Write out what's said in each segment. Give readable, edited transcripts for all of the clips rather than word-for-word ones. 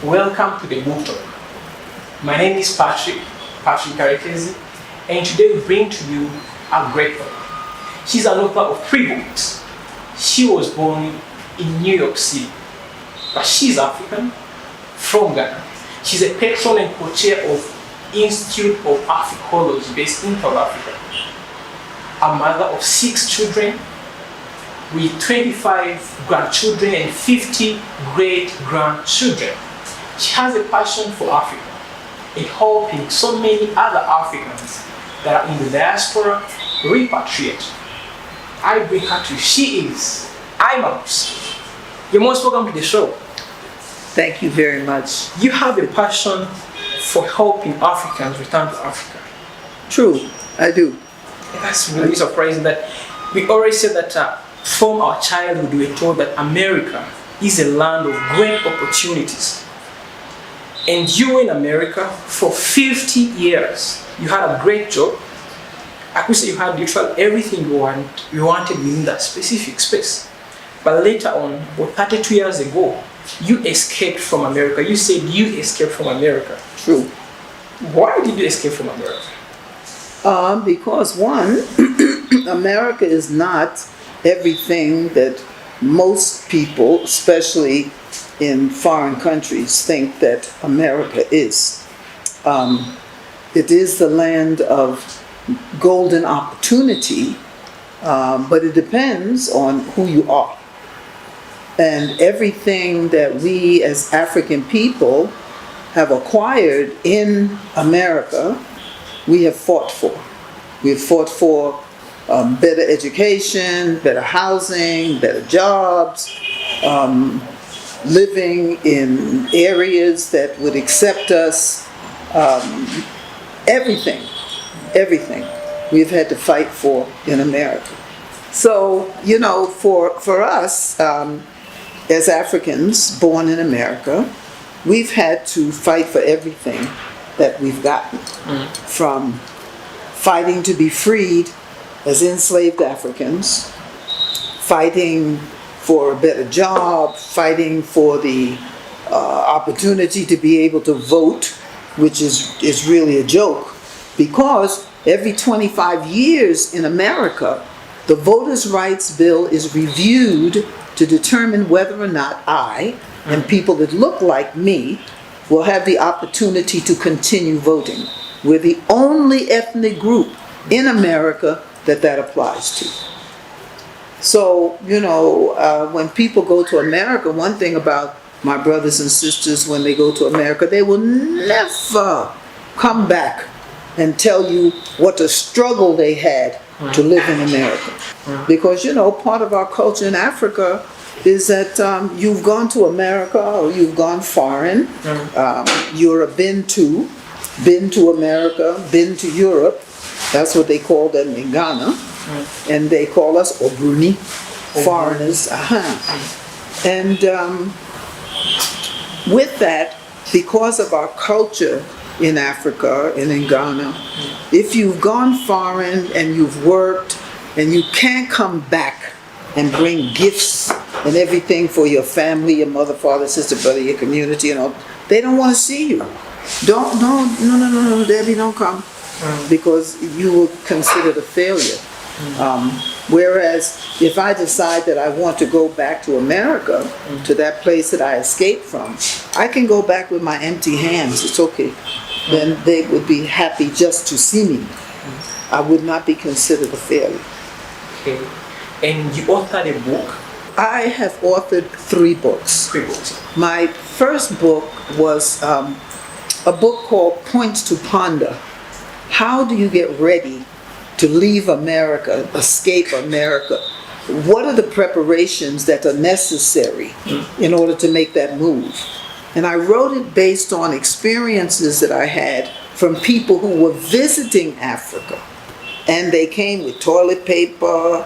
Welcome to the book talk. My name is Patrick Karekezi, and today we bring to you a great author. She's an author of 3 books. She was born in New York City, but she's African from Ghana. She's a patron and co-chair of Institute of Africology based in South Africa. A mother of 6 children with 25 grandchildren and 50 great-grandchildren. She has a passion for Africa and helping so many other Africans that are in the diaspora repatriate. I bring her to you. She is Imahküs. You're most welcome to the show. Thank you very much. You have a passion for helping Africans return to Africa. True, I do. That's really surprising that we always say that from our childhood we were told that America is a land of great opportunities. And you were in America for 50 years. You had a great job. I could say you had literally everything you wanted within that specific space. But later on, about 32 years ago, you escaped from America. You said you escaped from America. True. Why did you escape from America? Because one, America is not everything that most people, especially in foreign countries, think that America is. It is the land of golden opportunity, but it depends on who you are. And everything that we as African people have acquired in America, we have fought for. We have fought for better education, better housing, better jobs, living in areas that would accept us, everything we've had to fight for in America. So, you know, for us, as Africans born in America, we've had to fight for everything that we've gotten, from fighting to be freed as enslaved Africans, fighting for a better job, fighting for the opportunity to be able to vote, which is really a joke, because every 25 years in America, the Voters' Rights Bill is reviewed to determine whether or not I, and people that look like me, will have the opportunity to continue voting. We're the only ethnic group in America that applies to. So, you know, when people go to America, one thing about my brothers and sisters when they go to America, they will never come back and tell you what a struggle they had to live in America. Because, you know, part of our culture in Africa is that you've gone to America or you've gone foreign. You're a been to America, been to Europe. That's what they call them in Ghana. And they call us Obruni, foreigners. And with that, because of our culture in Africa and in Ghana, if you've gone foreign and you've worked and you can't come back and bring gifts and everything for your family, your mother, father, sister, brother, your community, and all, they don't want to see you. No, Debbie, don't come, because you were considered a failure. Whereas if I decide that I want to go back to America, to that place that I escaped from, I can go back with my empty hands. It's okay. Then they would be happy just to see me. I would not be considered a failure. Okay. And you authored a book? I have authored 3 books. 3 books. My first book was a book called Points to Ponder. How do you get ready to leave America, escape America? What are the preparations that are necessary in order to make that move? And I wrote it based on experiences that I had from people who were visiting Africa. And they came with toilet paper,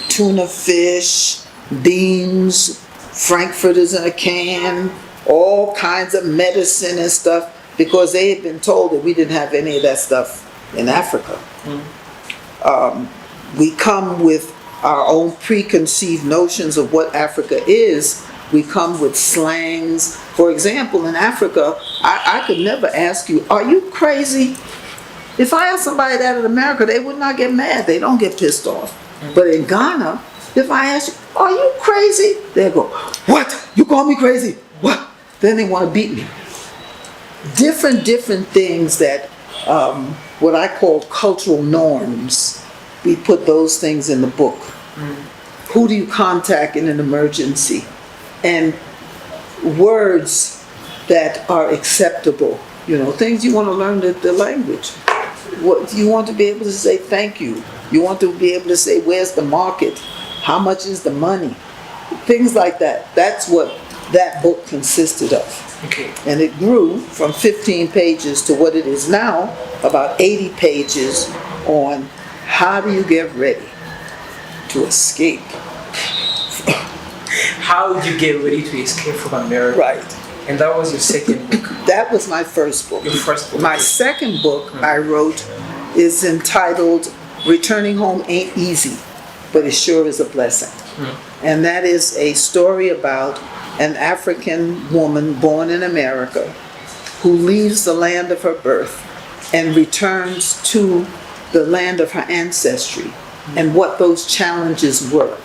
tuna fish, beans, frankfurters in a can, all kinds of medicine and stuff, because they had been told that we didn't have any of that stuff in Africa. We come with our own preconceived notions of what Africa is, We come with slangs. For example, in Africa, I could never ask you, are you crazy? If I ask somebody that in America, they would not get mad. They don't get pissed off. But in Ghana, if I ask you, are you crazy? They'll go, what? You call me crazy? What? Then they want to beat me. Different things that, what I call cultural norms. We put those things in the book. Who do you contact in an emergency? And words that are acceptable. You know, things you want to learn the language. What you want to be able to say thank you. You want to be able to say where's the market? How much is the money? Things like that. That's what that book consisted of. Okay. And it grew from 15 pages to what it is now, about 80 pages on how do you get ready to escape. How did you get ready to escape from America? Right. And that was your second book. That was my first book. Your first book. My second book I wrote is entitled Returning Home Ain't Easy, but It Sure Is a Blessing. And that is a story about an African woman born in America who leaves the land of her birth and returns to the land of her ancestry and what those challenges were.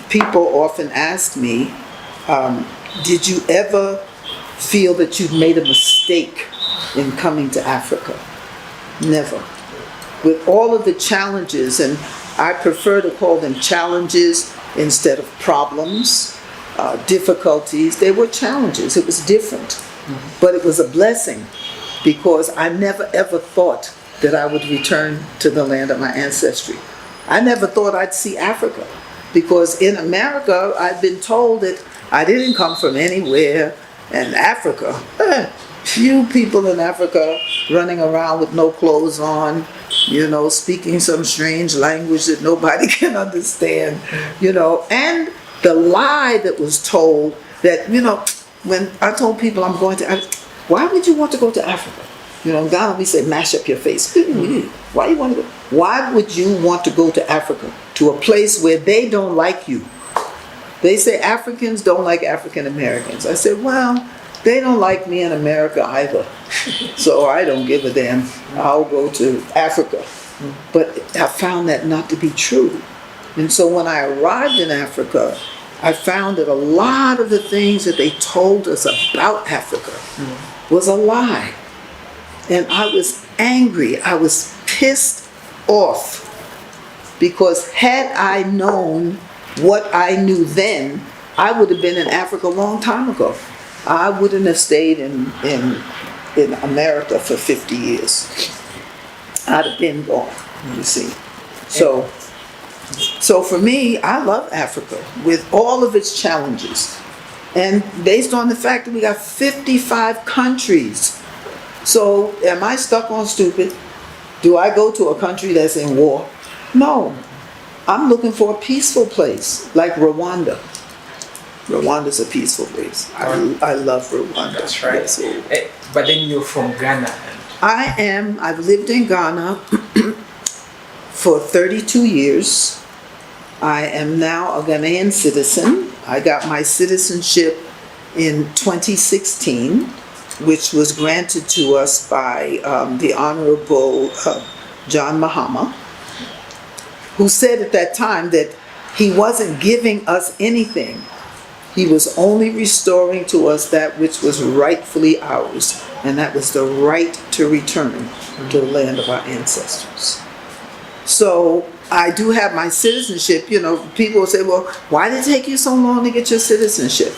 People often ask me, did you ever feel that you've made a mistake in coming to Africa? Never. With all of the challenges, and I prefer to call them challenges instead of problems, difficulties, they were challenges. It was different. But it was a blessing because I never ever thought that I would return to the land of my ancestry. I never thought I'd see Africa because in America I've been told that I didn't come from anywhere, and Africa, few people in Africa running around with no clothes on, you know, speaking some strange language that nobody can understand, you know, and the lie that was told that, you know, when I told people I'm going to, why would you want to go to Africa? You know, in Ghana we say mash up your face. Why you want to go? Why would you want to go to Africa, to a place where they don't like you? They say Africans don't like African Americans. I said, well, they don't like me in America either. So I don't give a damn. I'll go to Africa. But I found that not to be true. And so when I arrived in Africa, I found that a lot of the things that they told us about Africa was a lie. And I was angry. I was pissed off. Because had I known what I knew then, I would have been in Africa a long time ago. I wouldn't have stayed in America for 50 years. I'd have been gone, you see. So for me, I love Africa with all of its challenges. And based on the fact that we got 55 countries. So am I stuck on stupid? Do I go to a country that's in war? No. I'm looking for a peaceful place, like Rwanda. Rwanda's a peaceful place. I love Rwanda. That's right. Yes. But then you're from Ghana. I've lived in Ghana for 32 years. I am now a Ghanaian citizen. I got my citizenship in 2016, which was granted to us by the Honorable John Mahama, who said at that time that he wasn't giving us anything. He was only restoring to us that which was rightfully ours, and that was the right to return to the land of our ancestors. So I do have my citizenship. You know, people will say, well, why did it take you so long to get your citizenship?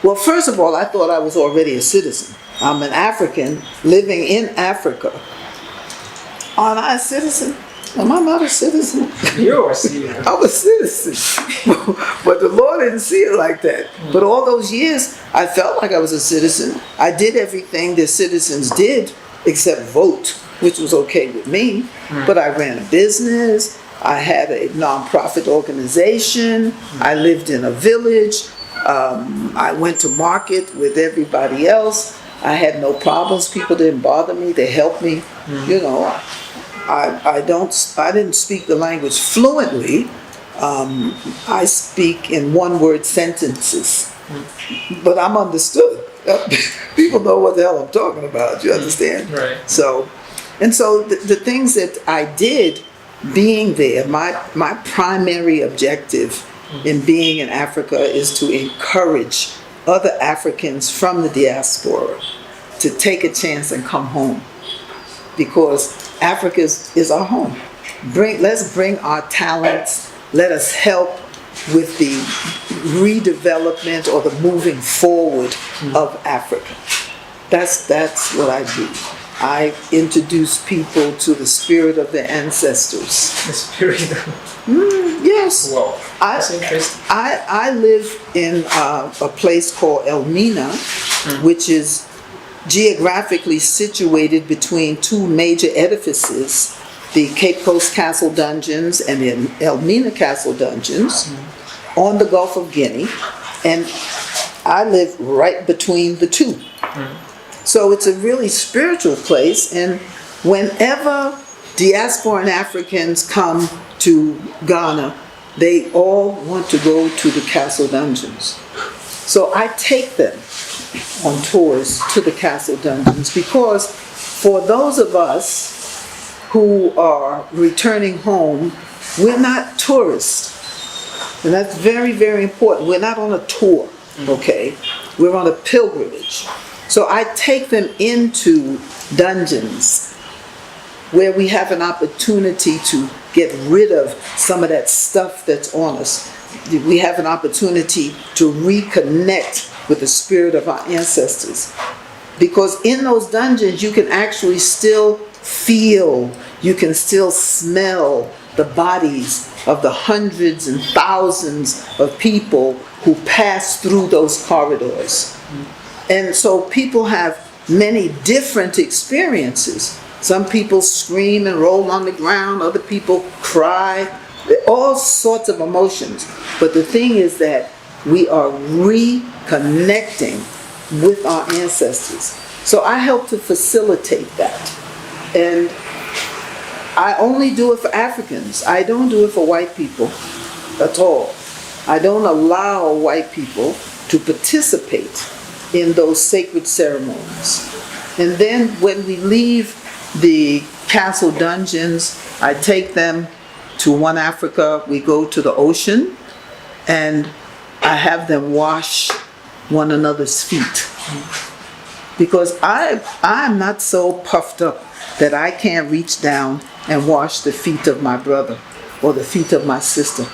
Well, first of all, I thought I was already a citizen. I'm an African living in Africa. Aren't I a citizen? Am I not a citizen? You're a citizen. I'm a citizen. But the Lord didn't see it like that. But all those years, I felt like I was a citizen. I did everything that citizens did except vote, which was okay with me. But I ran a business. I had a nonprofit organization. I lived in a village. I went to market with everybody else. I had no problems. People didn't bother me. They helped me. You know, I didn't speak the language fluently. I speak in one-word sentences. but I'm understood. People know what the hell I'm talking about, you understand? Right. So the things that I did being there, my primary objective in being in Africa is to encourage other Africans from the diaspora to take a chance and come home, because Africa is our home. Let's bring our talents. Let us help with the redevelopment or the moving forward of Africa. That's what I do. I introduce people to the spirit of their ancestors. The spirit. Yes. Wow. That's interesting. I live in a place called Elmina, which is geographically situated between two major edifices, the Cape Coast Castle Dungeons and the Elmina Castle Dungeons, on the Gulf of Guinea, and I live right between the two. So it's a really spiritual place, and whenever diasporan Africans come to Ghana, they all want to go to the Castle Dungeons. So I take them on tours to the Castle Dungeons, because for those of us who are returning home, we're not tourists. And that's very, very important. We're not on a tour, okay? We're on a pilgrimage. So I take them into dungeons where we have an opportunity to get rid of some of that stuff that's on us. We have an opportunity to reconnect with the spirit of our ancestors. Because in those dungeons, you can actually still feel, you can still smell the bodies of the hundreds and thousands of people who pass through those corridors. And so people have many different experiences. Some people scream and roll on the ground, other people cry, all sorts of emotions. But the thing is that we are reconnecting with our ancestors. So I help to facilitate that. And I only do it for Africans. I don't do it for white people at all. I don't allow white people to participate in those sacred ceremonies. And then when we leave the castle dungeons, I take them to One Africa. We go to the ocean, and I have them wash one another's feet. Because I'm not so puffed up that I can't reach down and wash the feet of my brother or the feet of my sister.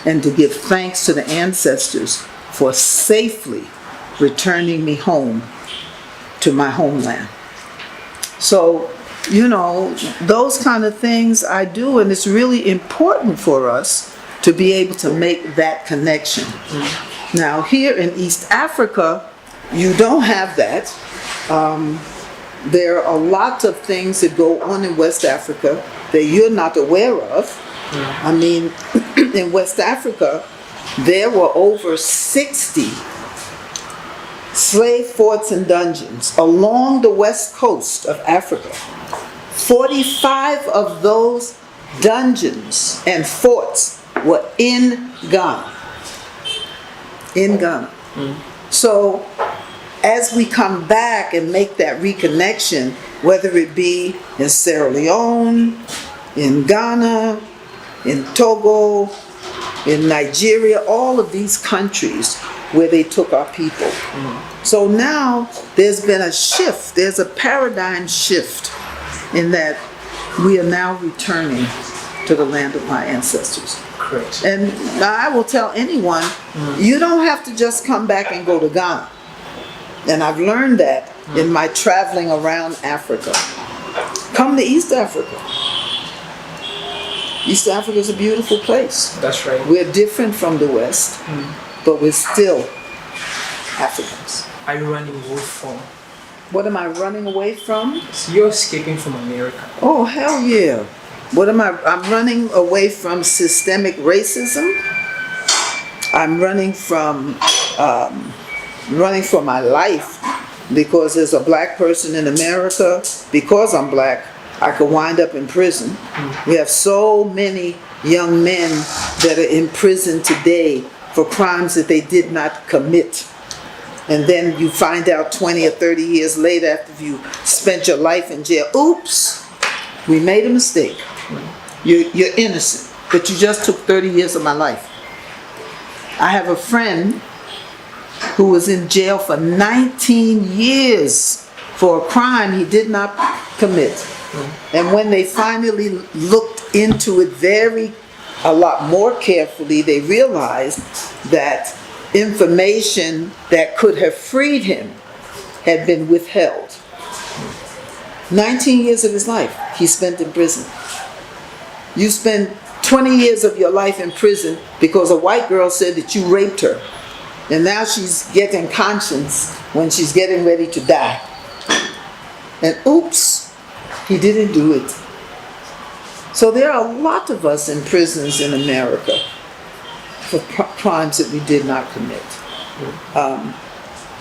And to give thanks to the ancestors for safely returning me home to my homeland. So, you know, those kind of things I do, and it's really important for us to be able to make that connection. Now, here in East Africa, you don't have that. There are a lot of things that go on in West Africa that you're not aware of. I mean, in West Africa, there were over 60 slave forts and dungeons along the west coast of Africa. 45 of those dungeons and forts were in Ghana. In Ghana. So, as we come back and make that reconnection, whether it be in Sierra Leone, in Ghana, in Togo, in Nigeria, all of these countries where they took our people. So now there's been a shift, there's a paradigm shift in that we are now returning to the land of my ancestors. Correct. And I will tell anyone, you don't have to just come back and go to Ghana. And I've learned that in my traveling around Africa. Come to East Africa. East Africa is a beautiful place. That's right. We're different from the West, but we're still Africans. Are you running away from? What am I running away from? So you're escaping from America. Oh, hell yeah. I'm running away from systemic racism. I'm running from for my life, because as a black person in America, because I'm black, I could wind up in prison. We have so many young men that are in prison today for crimes that they did not commit. And then you find out 20 or 30 years later, after you spent your life in jail, oops, we made a mistake. You're innocent, but you just took 30 years of my life. I have a friend who was in jail for 19 years for a crime he did not commit. And when they finally looked into it a lot more carefully, they realized that information that could have freed him had been withheld. 19 years of his life he spent in prison. You spend 20 years of your life in prison because a white girl said that you raped her. And now she's getting conscience when she's getting ready to die. And oops, he didn't do it. So there are a lot of us in prisons in America for crimes that we did not commit.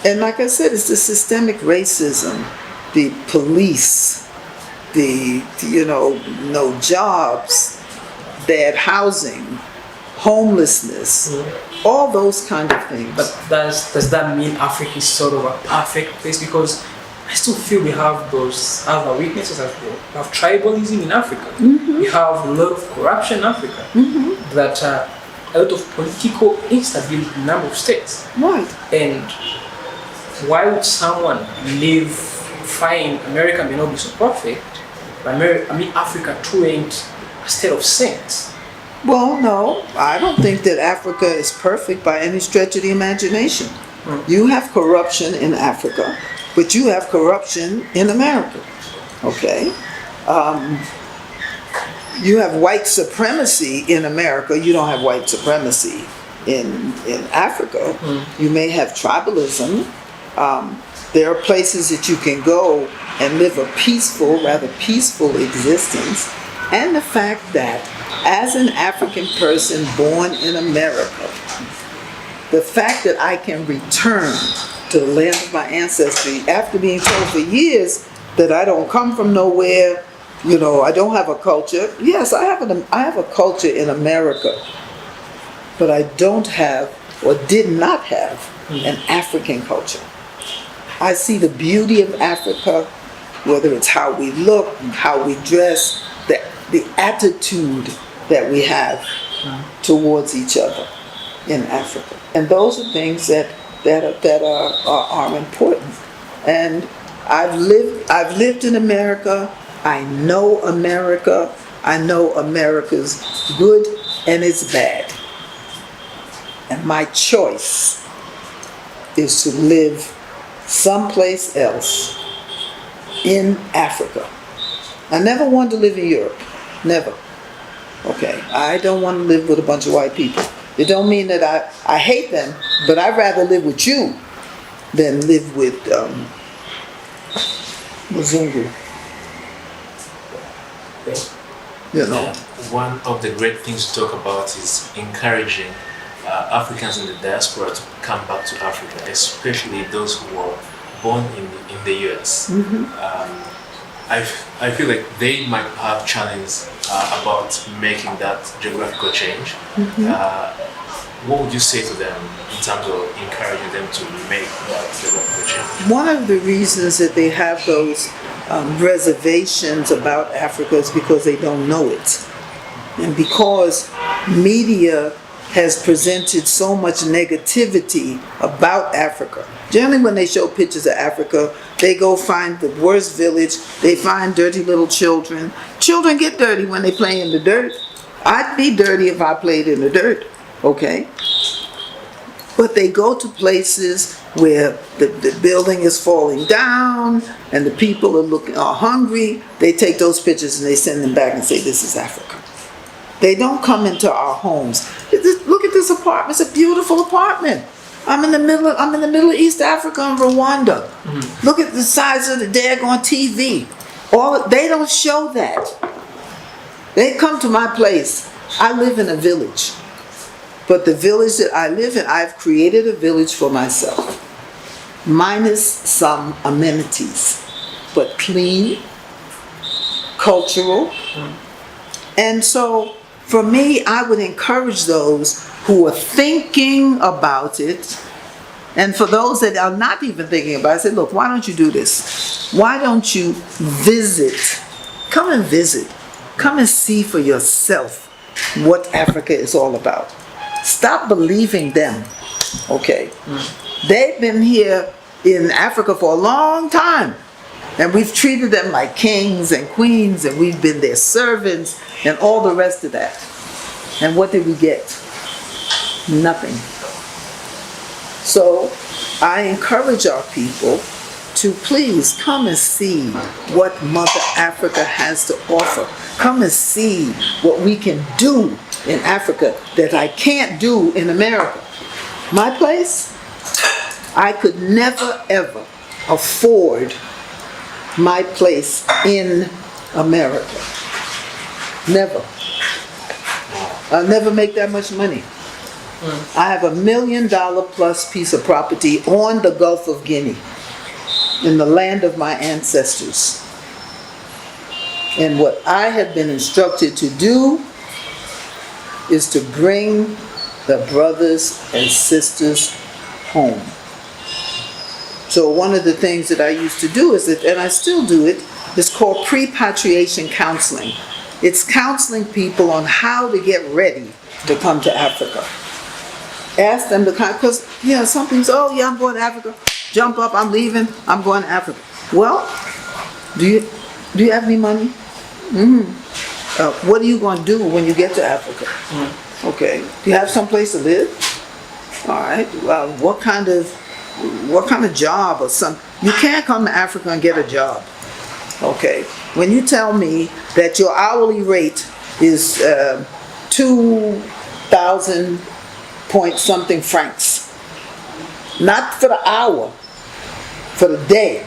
And like I said, it's the systemic racism, the police, the no jobs, bad housing, homelessness, all those kind of things. But does that mean Africa is sort of a perfect place? Because I still feel we have those other weaknesses as well. We have tribalism in Africa. We have a lot of corruption in Africa. That a lot of political instability in a number of states. Right. And why would someone live fine? America may not be so perfect, but Africa too ain't a state of saints. Well, no, I don't think that Africa is perfect by any stretch of the imagination. You have corruption in Africa, but you have corruption in America. Okay? You have white supremacy in America. You don't have white supremacy in Africa. You may have tribalism. There are places that you can go and live a rather peaceful existence. And the fact that as an African person born in America, the fact that I can return to the land of my ancestry after being told for years that I don't come from nowhere, I don't have a culture. Yes, I have a culture in America, but I don't have, or did not have, an African culture. I see the beauty of Africa, whether it's how we look, how we dress, the attitude that we have towards each other in Africa. And those are things that are important. And I've lived in America. I know America. I know America's good and its bad. And my choice is to live someplace else in Africa. I never wanted to live in Europe. Never. Okay, I don't want to live with a bunch of white people. It don't mean that I hate them, but I'd rather live with you than live with Mzungu. One of the great things to talk about is encouraging Africans in the diaspora to come back to Africa, especially those who were born in the US. I feel like they might have challenges about making that geographical change. What would you say to them in terms of encouraging them to make that geographical change? One of the reasons that they have those reservations about Africa is because they don't know it. And because media has presented so much negativity about Africa. Generally when they show pictures of Africa, they go find the worst village, they find dirty little children. Children get dirty when they play in the dirt. I'd be dirty if I played in the dirt, okay? But they go to places where the building is falling down and the people are hungry. They take those pictures and they send them back and say, this is Africa. They don't come into our homes. Look at this apartment. It's a beautiful apartment. I'm in the middle of East Africa in Rwanda. Look at the size of the daggone TV. They don't show that. They come to my place. I live in a village. But the village that I live in, I've created a village for myself. Minus some amenities. But clean, cultural. And so, for me, I would encourage those who are thinking about it. And for those that are not even thinking about it, I said, look, why don't you do this? Why don't you visit? Come and visit. Come and see for yourself what Africa is all about. Stop believing them, okay? They've been here in Africa for a long time. And we've treated them like kings and queens, and we've been their servants, and all the rest of that. And what did we get? Nothing. So I encourage our people to please come and see what Mother Africa has to offer. Come and see what we can do in Africa that I can't do in America. My place, I could never ever afford my place in America. Never. I'll never make that much money. I have $1 million plus piece of property on the Gulf of Guinea, in the land of my ancestors. And what I have been instructed to do is to bring the brothers and sisters home. So one of the things that I used to do is that, and I still do it, is called repatriation counseling. It's counseling people on how to get ready to come to Africa. Ask them to come, because, you know, some people say, oh yeah, I'm going to Africa. Jump up, I'm leaving, I'm going to Africa. Well, do you have any money? What are you going to do when you get to Africa? Okay, do you have some place to live? All right, well, what kind of job or something? You can't come to Africa and get a job. Okay, when you tell me that your hourly rate is 2,000 point something francs, not for the hour, for the day.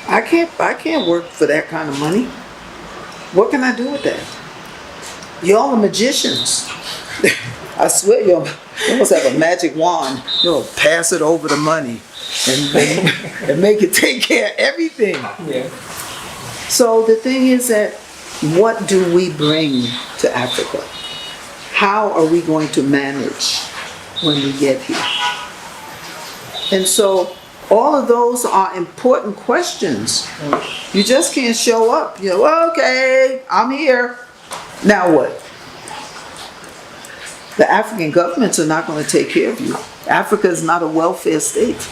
I can't work for that kind of money. What can I do with that? Y'all are magicians. I swear you must have a magic wand. You'll pass it over the money and make it take care of everything. Yeah. So the thing is that, what do we bring to Africa? How are we going to manage when we get here? And so all of those are important questions. You just can't show up. You know, well, okay, I'm here. Now what? The African governments are not going to take care of you. Africa is not a welfare state.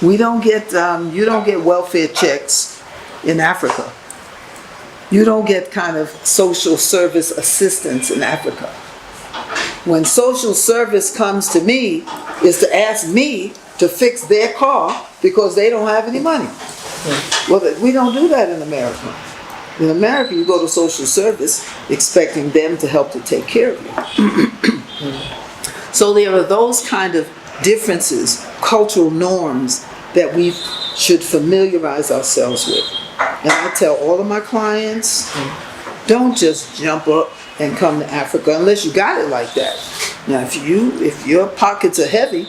We don't get, you don't get welfare checks in Africa. You don't get kind of social service assistance in Africa. When social service comes to me, is to ask me to fix their car because they don't have any money. Well, we don't do that in America. In America, you go to social service expecting them to help to take care of you. So there are those kind of differences, cultural norms that we should familiarize ourselves with. And I tell all of my clients, don't just jump up and come to Africa unless you got it like that. Now, if your pockets are heavy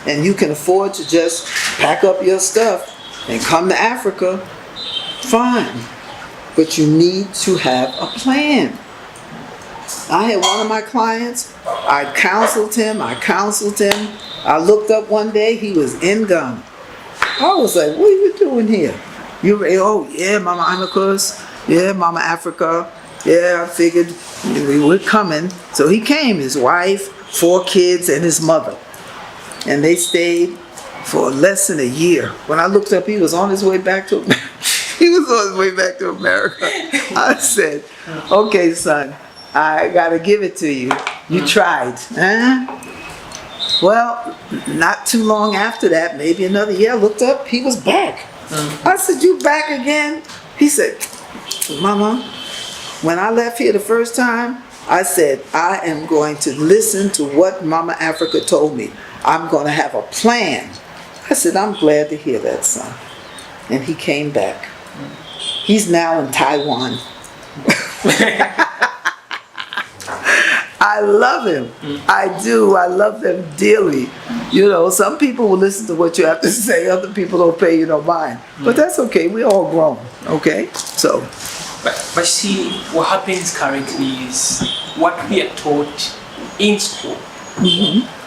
and you can afford to just pack up your stuff and come to Africa, fine. But you need to have a plan. I had one of my clients, I counseled him. I looked up one day, he was in Ghana. I was like, what are you doing here? Oh yeah, Mama Imahküs, yeah, Mama Africa, yeah, I figured we were coming. So he came, his wife, 4 kids, and his mother. And they stayed for less than a year. When I looked up, he was on his way back to America. I said, okay, son, I gotta give it to you. You tried, huh? Well, not too long after that, maybe another year, I looked up, he was back. I said, you back again? He said, Mama, when I left here the first time, I said, I am going to listen to what Mama Africa told me. I'm going to have a plan. I said, I'm glad to hear that, son. And he came back. He's now in Taiwan. I love him. I do. I love them dearly. You know, some people will listen to what you have to say. Other people don't pay you no mind. But that's okay. We're all grown. Okay? So, But see, what happens currently is what we are taught in school,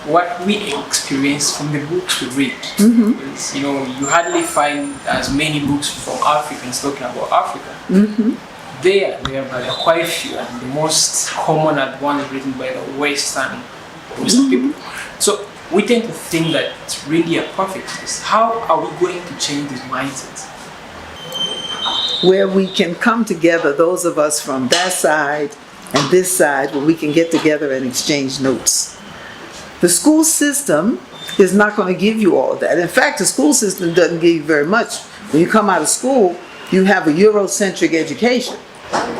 what we experience from the books we read. Is, you know, you hardly find as many books from Africans talking about Africa. There, but there are quite few, and the most common are the ones written by the Western people. So we tend to think that it's really a perfect place. How are we going to change this mindset? Where we can come together, those of us from that side and this side, where we can get together and exchange notes. The school system is not going to give you all that. In fact, the school system doesn't give you very much. When you come out of school, you have a Eurocentric education,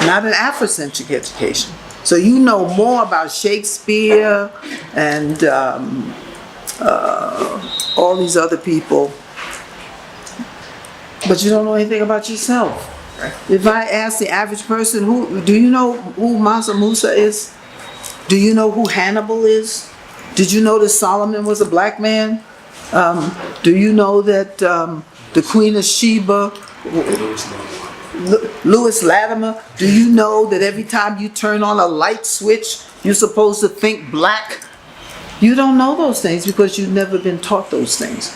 not an Afrocentric education. So you know more about Shakespeare and all these other people, but you don't know anything about yourself. If I ask the average person, do you know who Mansa Musa is? Do you know who Hannibal is? Did you know that Solomon was a black man? Do you know that the Queen of Sheba, Lewis Latimer, do you know that every time you turn on a light switch, you're supposed to think black? You don't know those things because you've never been taught those things.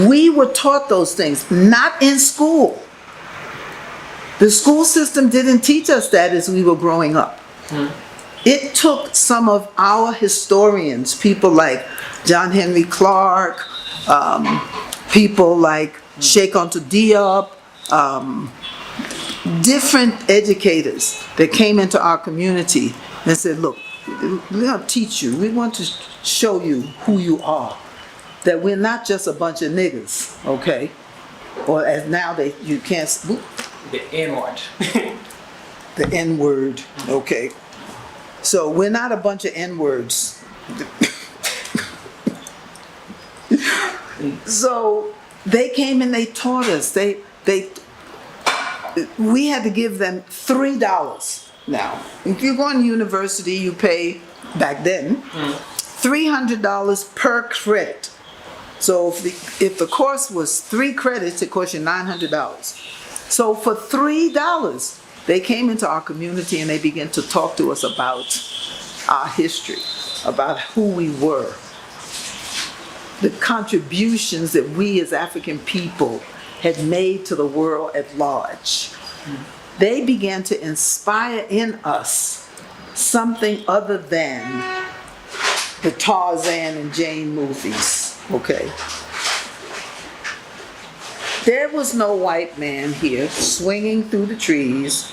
We were taught those things, not in school. The school system didn't teach us that as we were growing up. It took some of our historians, people like John Henry Clark, people like Sheikh Anta Diop, different educators that came into our community and said, look, we're going to teach you. We want to show you who you are. That we're not just a bunch of niggas, okay? Or as now you can't... The N-word. The N-word, okay. So we're not a bunch of N-words. So they came and they taught us. We had to give them $3. Now, if you go to university, you pay, back then, $300 per credit. So if the course was 3 credits, it cost you $900. So for $3, they came into our community and they began to talk to us about our history, about who we were, the contributions that we as African people had made to the world at large. They began to inspire in us something other than the Tarzan and Jane movies, okay? There was no white man here swinging through the trees,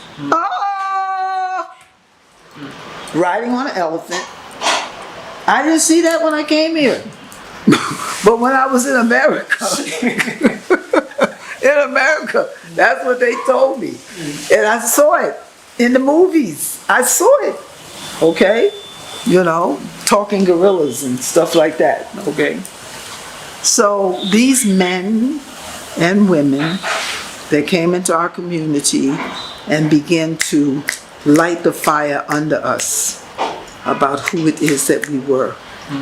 riding on an elephant. I didn't see that when I came here. But when I was in America, that's what they told me. And I saw it in the movies. I saw it, okay? You know, talking gorillas and stuff like that, okay? So these men and women that came into our community and began to light the fire under us about who it is that we were.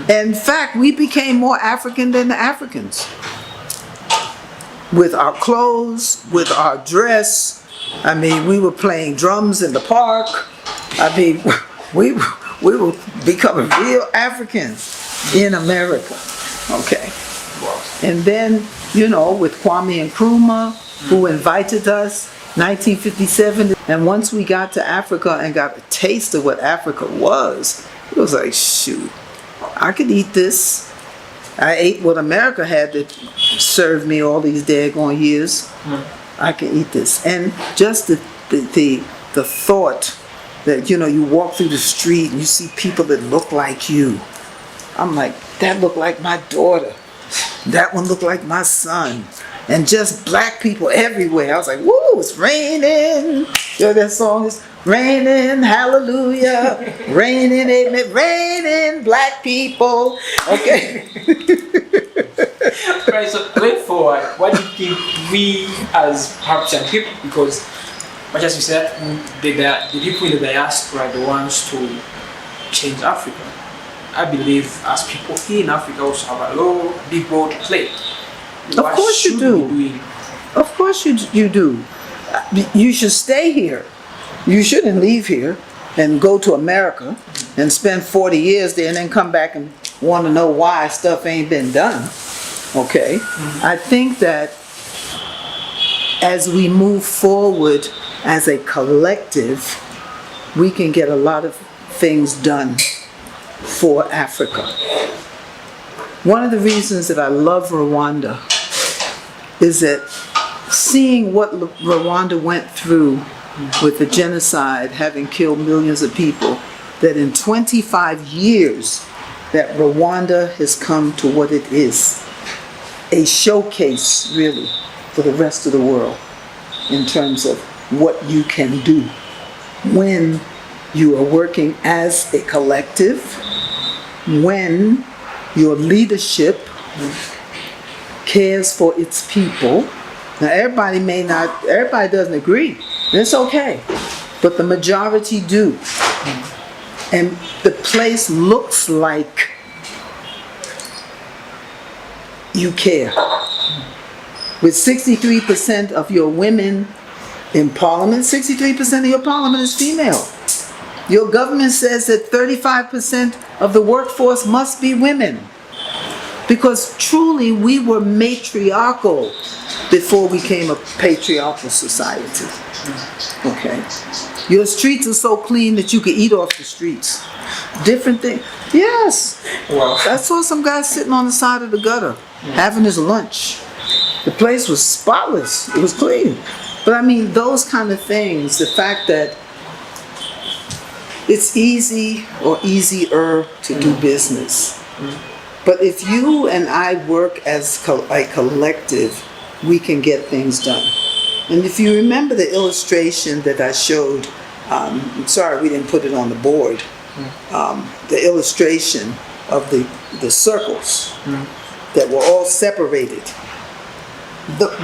In fact, we became more African than the Africans. With our clothes, with our dress. I mean, we were playing drums in the park. I mean, we were becoming real Africans in America. Okay. And then, you know, with Kwame Nkrumah, who invited us, 1957. And once we got to Africa and got a taste of what Africa was, it was like, shoot, I could eat this. I ate what America had that served me all these daggone years. I can eat this. And just the thought that, you know, you walk through the street and you see people that look like you. I'm like, that looked like my daughter. That one looked like my son. And just black people everywhere. I was like, woo, it's raining. You know that song is raining, hallelujah. Raining, amen. Raining, black people. Okay. Right, so going forward, what do you think we as African people, because much as you said, the people in the diaspora are the ones to change Africa. I believe as people here in Africa also have a big role to play. Of course you do. Of course you do. You should stay here. You shouldn't leave here and go to America and spend 40 years there and then come back and want to know why stuff ain't been done. Okay? I think that as we move forward as a collective, we can get a lot of things done for Africa. One of the reasons that I love Rwanda is that seeing what Rwanda went through with the genocide, having killed millions of people, that in 25 years that Rwanda has come to what it is, a showcase really for the rest of the world in terms of what you can do when you are working as a collective, when your leadership cares for its people. Now everybody doesn't agree, and it's okay, but the majority do. And the place looks like you care. With 63% of your women in parliament, 63% of your parliament is female. Your government says that 35% of the workforce must be women. Because truly we were matriarchal before we became a patriarchal society. Okay? Your streets are so clean that you can eat off the streets. Different thing. Yes. Wow. I saw some guy sitting on the side of the gutter having his lunch. The place was spotless. It was clean. But I mean, those kind of things, the fact that it's easy or easier to do business. But if you and I work as a collective, we can get things done. And if you remember the illustration that I showed, I'm sorry we didn't put it on the board, the illustration of the circles that were all separated.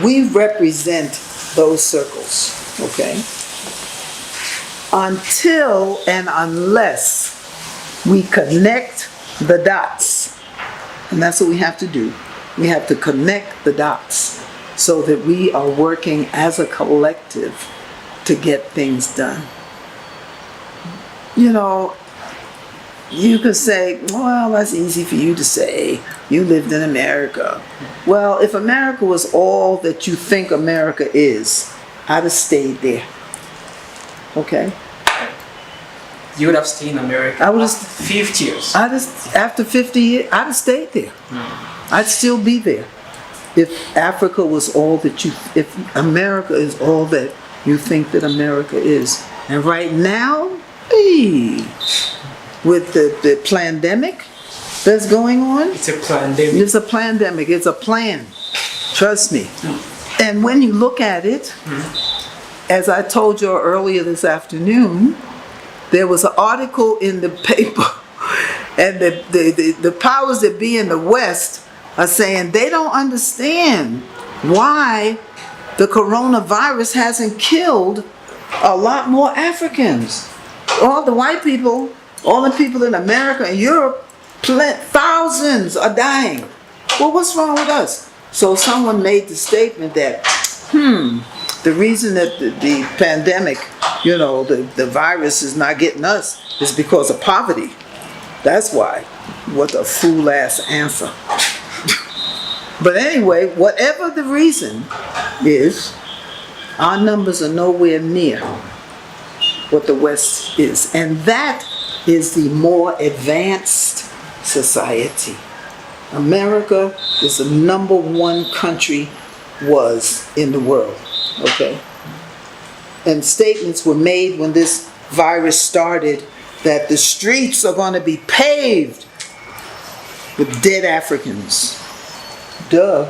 We represent those circles, okay? Until and unless we connect the dots, and that's what we have to do. We have to connect the dots so that we are working as a collective to get things done. You know, you could say, well, that's easy for you to say. You lived in America. Well, if America was all that you think America is, I'd have stayed there. Okay? You would have stayed in America I would have, 50 years. after 50 years, I'd have stayed there. I'd still be there. If Africa was all that if America is all that you think that America is. And right now, with the pandemic that's going on, It's a pandemic. it's a pandemic, it's a plan. Trust me. And when you look at it, as I told you earlier this afternoon, there was an article in the paper, and the powers that be in the West are saying they don't understand why the coronavirus hasn't killed a lot more Africans. All the white people, all the people in America and Europe, thousands are dying. Well, what's wrong with us? So someone made the statement that, the reason that the pandemic, the virus is not getting us is because of poverty. That's why. What a fool-ass answer. But anyway, whatever the reason is, our numbers are nowhere near what the West is. And that is the more advanced society. America is the #1 country was in the world, okay? And statements were made when this virus started that the streets are going to be paved with dead Africans. Duh.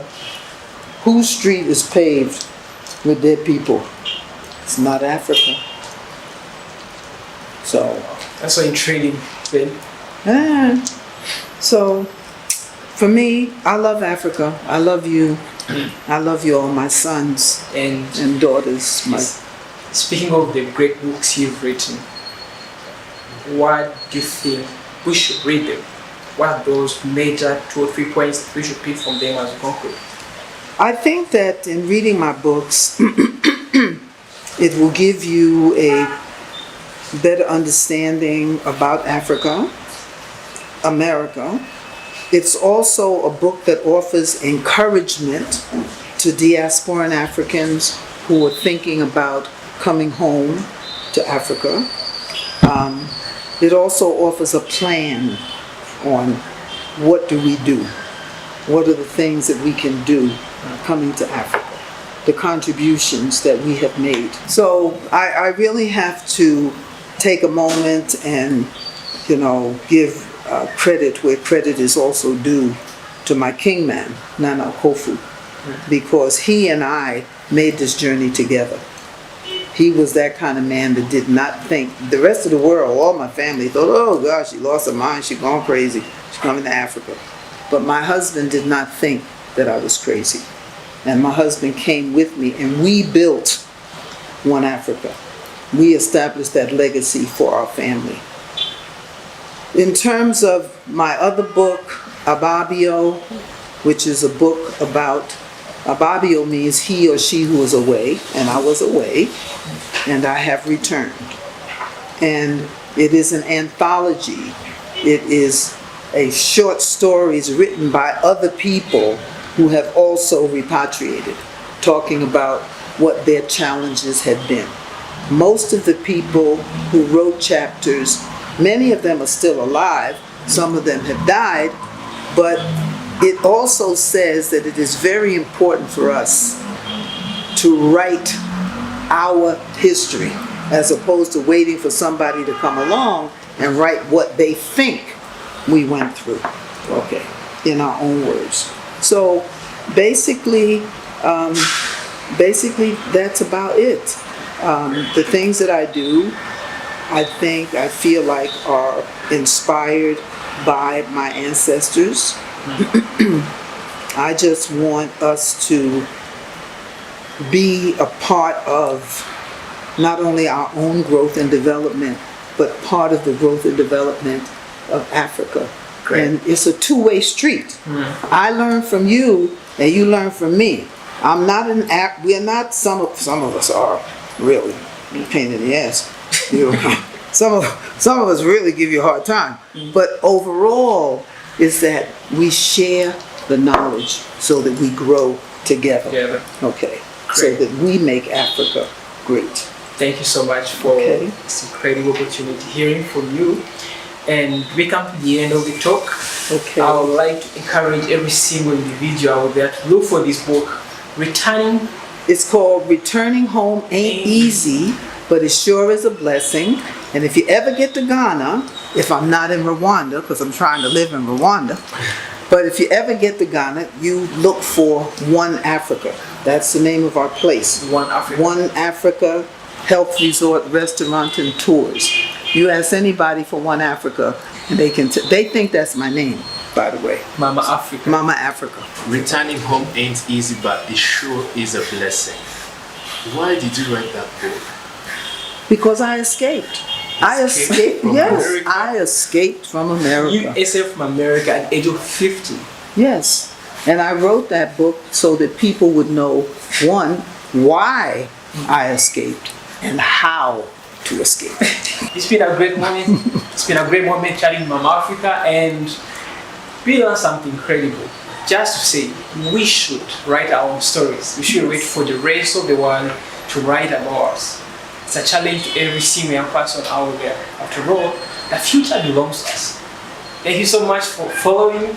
Whose street is paved with dead people? It's not Africa. So. That's why in trading, Ben. So, for me, I love Africa. I love you. I love you all, my sons And daughters. speaking of the great books you've written, what do you think we should read them? What are those major 2 or 3 points that we should pick from them as we conclude? I think that in reading my books, It will give you a better understanding about Africa, America. It's also a book that offers encouragement to diasporan Africans who are thinking about coming home to Africa. It also offers a plan on what do we do, what are the things that we can do coming to Africa, the contributions that we have made. So I really have to take a moment and, give credit where credit is also due to my kingman, Nana Kofu, because he and I made this journey together. He was that kind of man that did not think. The rest of the world, all my family thought, oh gosh, she lost her mind, she's gone crazy, she's coming to Africa. But my husband did not think that I was crazy. And my husband came with me and we built One Africa. We established that legacy for our family. In terms of my other book, Ababio, which is a book about, Ababio means he or she who is away, and I was away, and I have returned. And it is an anthology. It is a short stories written by other people who have also repatriated, talking about what their challenges had been. Most of the people who wrote chapters, many of them are still alive, some of them have died, but it also says that it is very important for us to write our history as opposed to waiting for somebody to come along and write what they think we went through, okay, in our own words. So basically that's about it. The things that I do, I feel like are inspired by my ancestors. I just want us to be a part of not only our own growth and development, but part of the growth and development of Africa. Great. And it's a two-way street. I learn from you and you learn from me. I'm not an app. We're not. Some of us are really a pain in the ass. Some of us really give you a hard time. But overall, is that we share the knowledge so that we grow together. Okay. So that we make Africa great. Thank you so much for this incredible opportunity hearing from you. And we come to the end of the talk. Okay. I would like to encourage every single individual out there to look for this book, Returning. It's called Returning Home Ain't Easy, but it sure is a blessing. And if you ever get to Ghana, if I'm not in Rwanda, because I'm trying to live in Rwanda, but if you ever get to Ghana, you look for One Africa. That's the name of our place. One Africa. One Africa Health Resort, Restaurant, and Tours. You ask anybody for One Africa, and they think that's my name, by the way. Mama Africa. Mama Africa. Returning home ain't easy, but it sure is a blessing. Why did you write that book? Because I escaped. I escaped from America. You escaped from America at the age of 50. Yes. And I wrote that book so that people would know, one, why I escaped and how to escape. It's been a great moment. It's been a great moment chatting with Mama Africa, and we learned something incredible. Just to say, we should write our own stories. We should wait for the rest of the world to write about us. It's a challenge to every single young person out there. After all, the future belongs to us. Thank you so much for following.